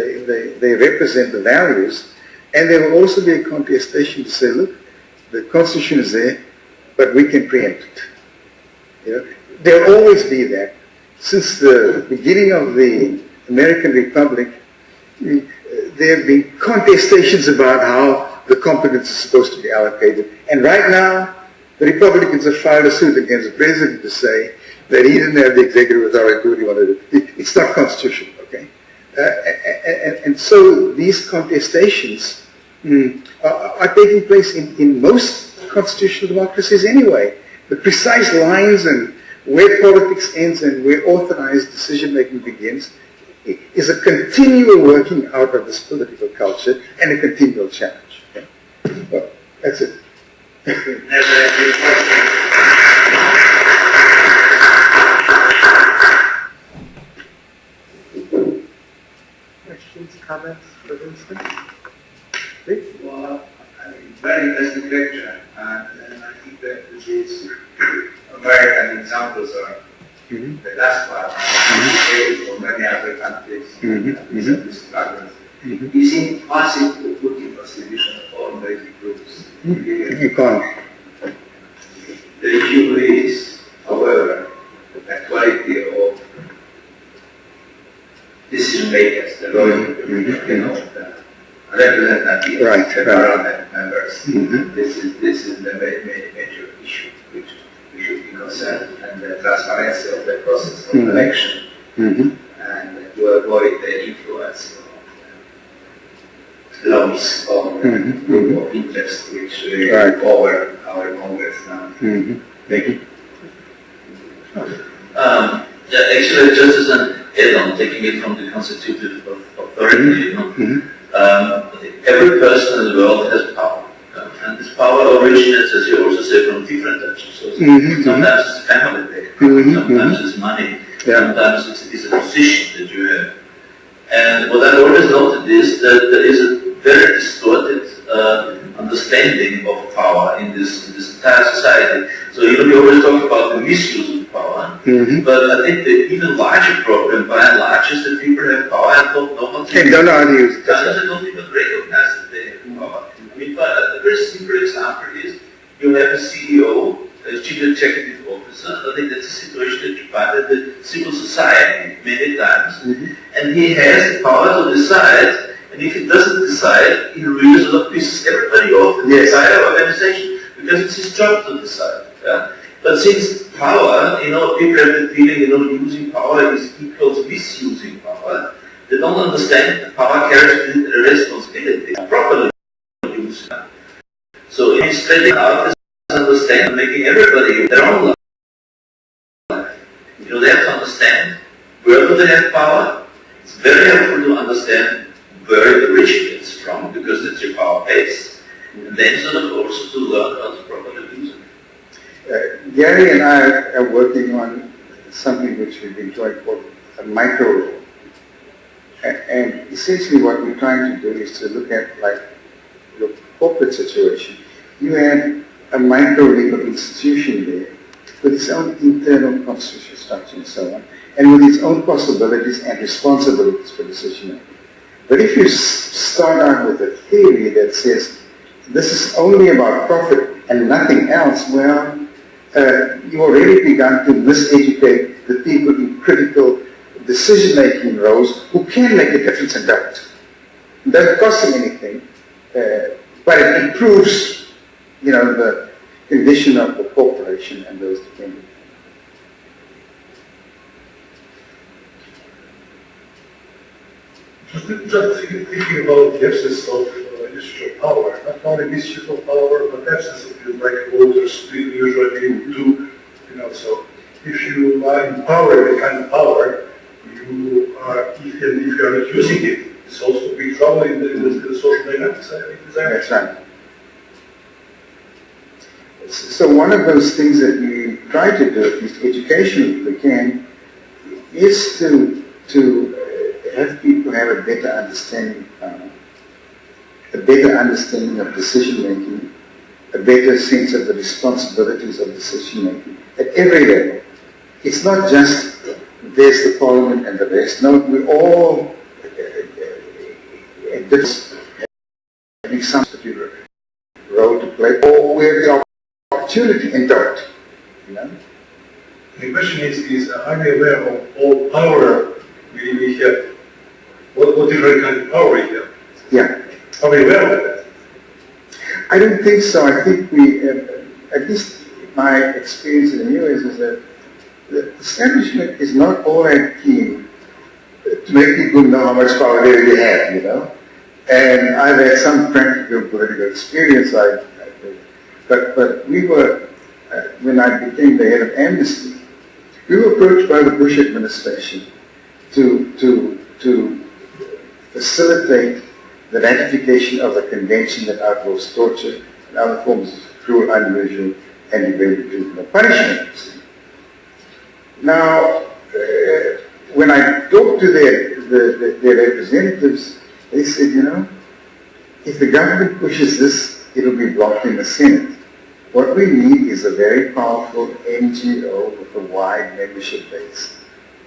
they represent the values. And there will also be a contestation to say, look, the Constitution is there, but we can preempt it. You know? There will always be that. Since the beginning of the American Republic, there have been contestations about how the competence is supposed to be allocated. And right now, the Republicans have filed a suit against the president to say, that he didn't have the executive authority to do what he wanted to do. It's not constitutional, okay? And so these contestations are taking place in most constitutional democracies anyway. The precise lines and where politics ends and where authorized decision-making begins is a continual working out of this political culture and a continual challenge. Okay? Well, that's it. Questions, comments for Winston? Well, I mean, very interesting lecture, and I think that these American examples are the last part for many other countries. It's impossible to put in consideration all basic groups. You can't. The issue is, however, the quality of decision makers, the loyal, the representative, the parliament members. This is the major issue which we should be concerned, and the transparency of the process of election, and to avoid the influence of lobbies of group of interest which over our Congress now. Thank you. Actually, just as an add-on, taking it from the constitutive authority, every person in the world has power. And this power originates, as you also say, from different types of sources. Sometimes it's family background, sometimes it's money, sometimes it's a position that you have. And what I've always noted is that there is a very distorted understanding of power in this entire society. So we always talk about the misuse of power, but I think the even larger problem, by and large, is that people have power and don't know how to use it. Don't know how to use it. Sometimes they don't even recognize that they have power. I mean, a very simple example is you have a CEO, a chief executive officer. I think that's a situation that you find in the civil society many times, and he has the power to decide. And if he doesn't decide, he really sort of pisses everybody off in the entire organization because it's his job to decide. But since power, people have the feeling, using power is equal to misusing power, they don't understand that power carries a responsibility to properly use it. So in spreading out this understanding, making everybody their own life. They have to understand where do they have power. It's very helpful to understand where the rich gets from, because that's your power base. And then sort of also to learn how to properly use it. Gary and I are working on something which we've been called a micro law. And essentially what we're trying to do is to look at, like, your corporate situation. You have a micro legal institution there with its own internal constitutional structure and so on, and with its own possibilities and responsibilities for decision making. But if you start out with a theory that says this is only about profit and nothing else, well, you've already begun to miseducate the people in critical decision-making roles who can make a difference and don't. It doesn't cost them anything, but it improves, the condition of the corporation and those dependent. Just thinking about the absence of misuse of power, not only misuse of power, but absence of it, like voters usually do, so if you are in power, the kind of power, you are, if you are not using it, it's also big trouble in the social dynamics. That's right. So one of those things that we try to do, at least education if we can, is to have people have a better understanding of decision making, a better sense of the responsibilities of decision making at every level. It's not just there's the parliament and the rest. No, we all having some particular role to play, or we have the opportunity and don't. The question is are we aware of all power we have? What different kind of power we have? Yeah. Are we aware of that? I don't think so. I think we, at least my experience in the US is that the establishment is not all that keen to make people know how much power they really have, you know. And I've had some practical political experience, but we were, when I became the head of Amnesty, we were approached by the Bush administration to facilitate the ratification of a convention that outlaws torture and other forms of cruel, unusual, and degrading treatment or punishment. Now, when I talked to their representatives, they said, you know, if the government pushes this, it'll be blocked in the Senate. What we need is a very powerful NGO with a wide membership base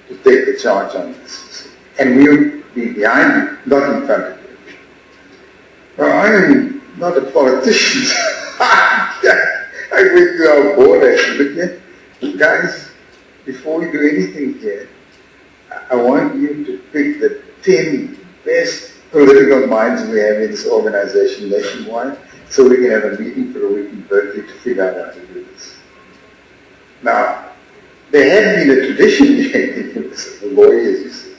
to take the charge on this. And we'll be behind you, not in front of you. Well, I am not a politician. I went to our board actually, but guys, before we do anything here, I want you to pick the 10 best political minds we have in this organization nationwide, so we can have a meeting for a week in Berkeley to figure out how to do this. Now, there had been a tradition the lawyers, you see.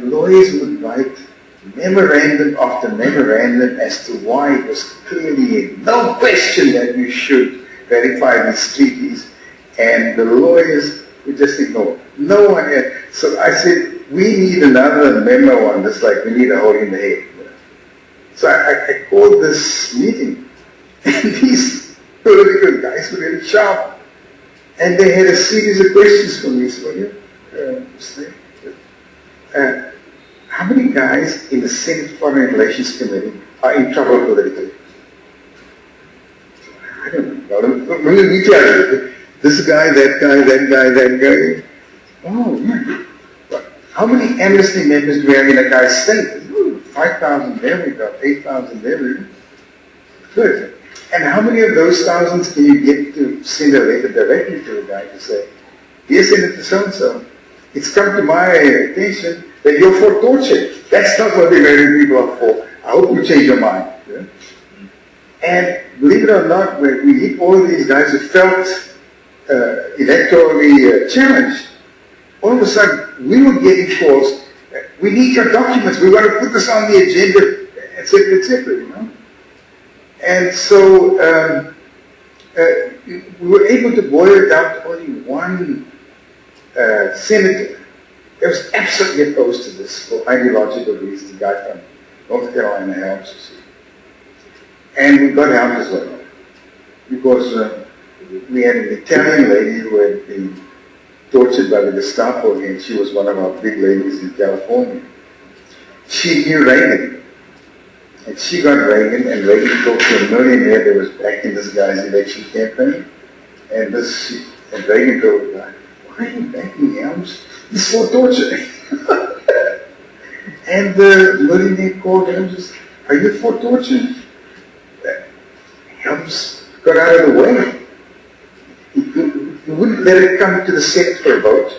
Lawyers would write memorandum after memorandum as to why it was clearly no question that you should verify these treaties, and the lawyers would just ignore. No one had. So I said, we need another memo on this, like we need a hole in the head. So I called this meeting, and these political guys were very sharp, and they had a series of questions for me. So, how many guys in the Senate Foreign Relations Committee are in trouble politically? I don't know. Let me tell you. This guy, that guy, that guy, that guy. Oh, yeah. How many Amnesty members do we have in a guy's state? 5,000 there we go, 8,000 there we go. Good. And how many of those thousands can you get to send a letter directly to a guy to say, dear Senator so-and-so, it's come to my attention that you're for torture. That's not what the American people are for. I hope you change your mind. Yeah? And believe it or not, when we hit all of these guys who felt electorally challenged, all of a sudden we were getting calls, we need your documents, we want to put this on the agenda, etc., you know. And so we were able to boil it down to only one senator that was absolutely opposed to this for ideological reasons, the guy from North Carolina helps us. And we got help as well, because we had an Italian lady who had been tortured by the Gestapo, and she was one of our big ladies in California. She knew Reagan, and she got Reagan, and Reagan talked to a millionaire that was backing this guy's election campaign, and Reagan told the guy, why are you backing Helms? He's for torture. And the millionaire called Helms and said, are you for torture? Helms got out of the way. He wouldn't let it come to the Senate for a vote.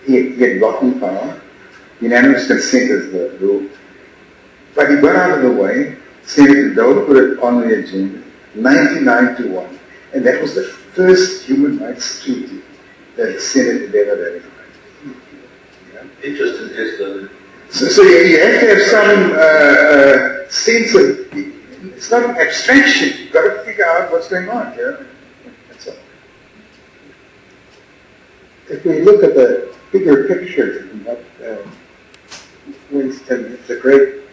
He had blocking power. Unanimous consent is the rule. But he got out of the way. Senator Doe put it on the agenda, 99-1. And that was the first human rights treaty that the Senate had ever ratified. Yeah. Interesting, yes, so you have to have some sense of, it's not an abstraction. You've got to figure out what's going on. Yeah? That's all. If we look at the bigger picture, Winston, it's a great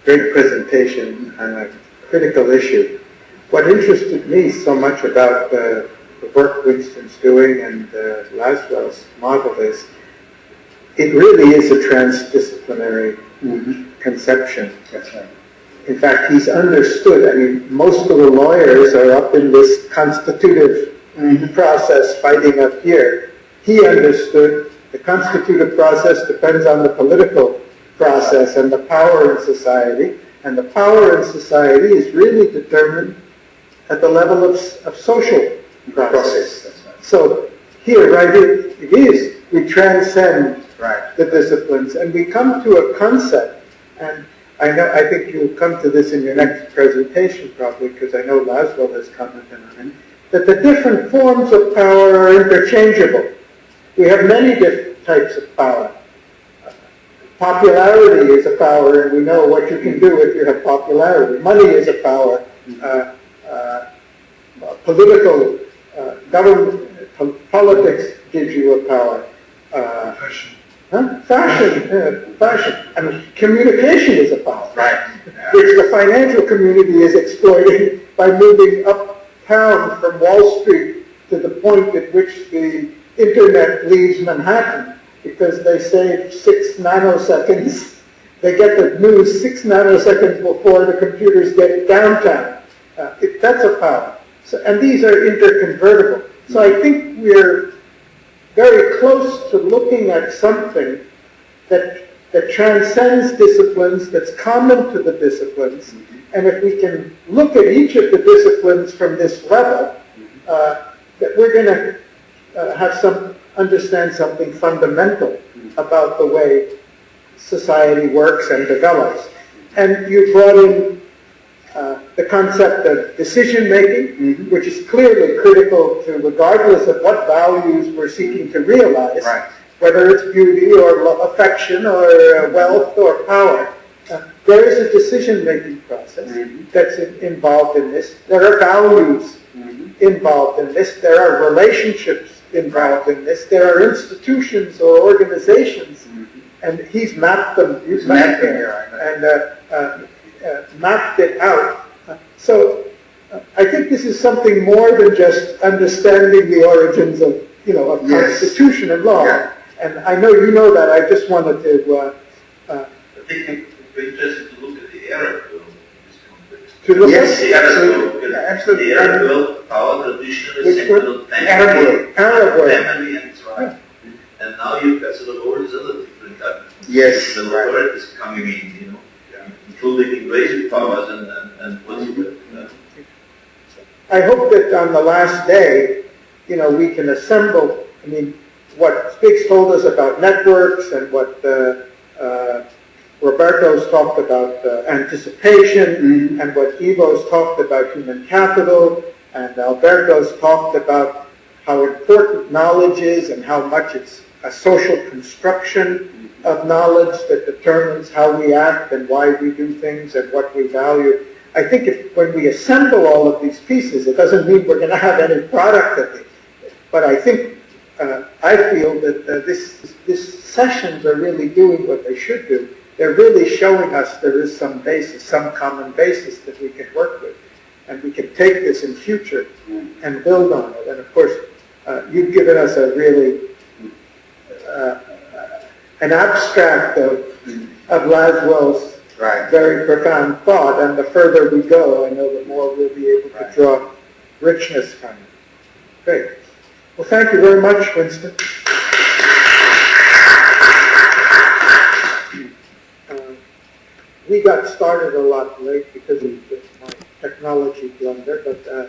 presentation on a critical issue. What interested me so much about the work Winston's doing and Laszlo's model is, it really is a transdisciplinary conception. That's right. In fact, he's understood. I mean, most of the lawyers are up in this constitutive process fighting up here. He understood the constitutive process depends on the political process and the power in society. And the power in society is really determined at the level of social process. That's right. So here, right, it is. We transcend the disciplines and we come to a concept. And I think you'll come to this in your next presentation probably, because I know Laszlo has commented on it, that the different forms of power are interchangeable. We have many different types of power. Popularity is a power, and we know what you can do if you have popularity. Money is a power. Political, government, politics gives you a power. Fashion. Fashion. I mean, communication is a power. Right. Which the financial community is exploiting by moving uptown from Wall Street to the point at which the internet leaves Manhattan, because they save 6 nanoseconds. They get the news 6 nanoseconds before the computers get it downtown. That's a power. So, and these are interconvertible. So I think we're very close to looking at something that transcends disciplines, that's common to the disciplines. And if we can look at each of the disciplines from this level, that we're going to understand something fundamental about the way society works and develops. And you brought in the concept of decision-making, which is clearly critical to, regardless of what values we're seeking to realize, whether it's beauty or affection or wealth or power. There is a decision-making process that's involved in this. There are values involved in this. There are relationships involved in this. There are institutions or organizations, and he's mapped them. He's mapped them and mapped it out. So I think this is something more than just understanding the origins of Constitution and law. Yeah. And I know you know that. I just wanted to. I think it would be interesting to look at the Arab world in this context. To look Yes, at The Arab world, absolutely. Absolutely. the Arab world, power tradition Which is centered on Arab world. Arab world. family and tribe. And now you've got sort of all these other different types of Yes, the right. authorities coming in, including invasive powers and whatsoever. I hope that on the last day, we can assemble. I mean, what Spiggs told us about networks and what Roberto's talked about anticipation, and what Ivo's talked about human capital, and Alberto's talked about how important knowledge is and how much it's a social construction of knowledge that determines how we act and why we do things and what we value. I think when we assemble all of these pieces, it doesn't mean we're going to have any product of it, but I think I feel that these sessions are really doing what they should do. They're really showing us there is some basis, some common basis that we can work with, and we can take this in future and build on it. And of course, you've given us a really an abstract of Laswell's very profound thought, and the further we go, I know the more we'll be able to draw richness from it. Great. Well, thank you very much, Winston. We got started a lot late because of my technology blunder, but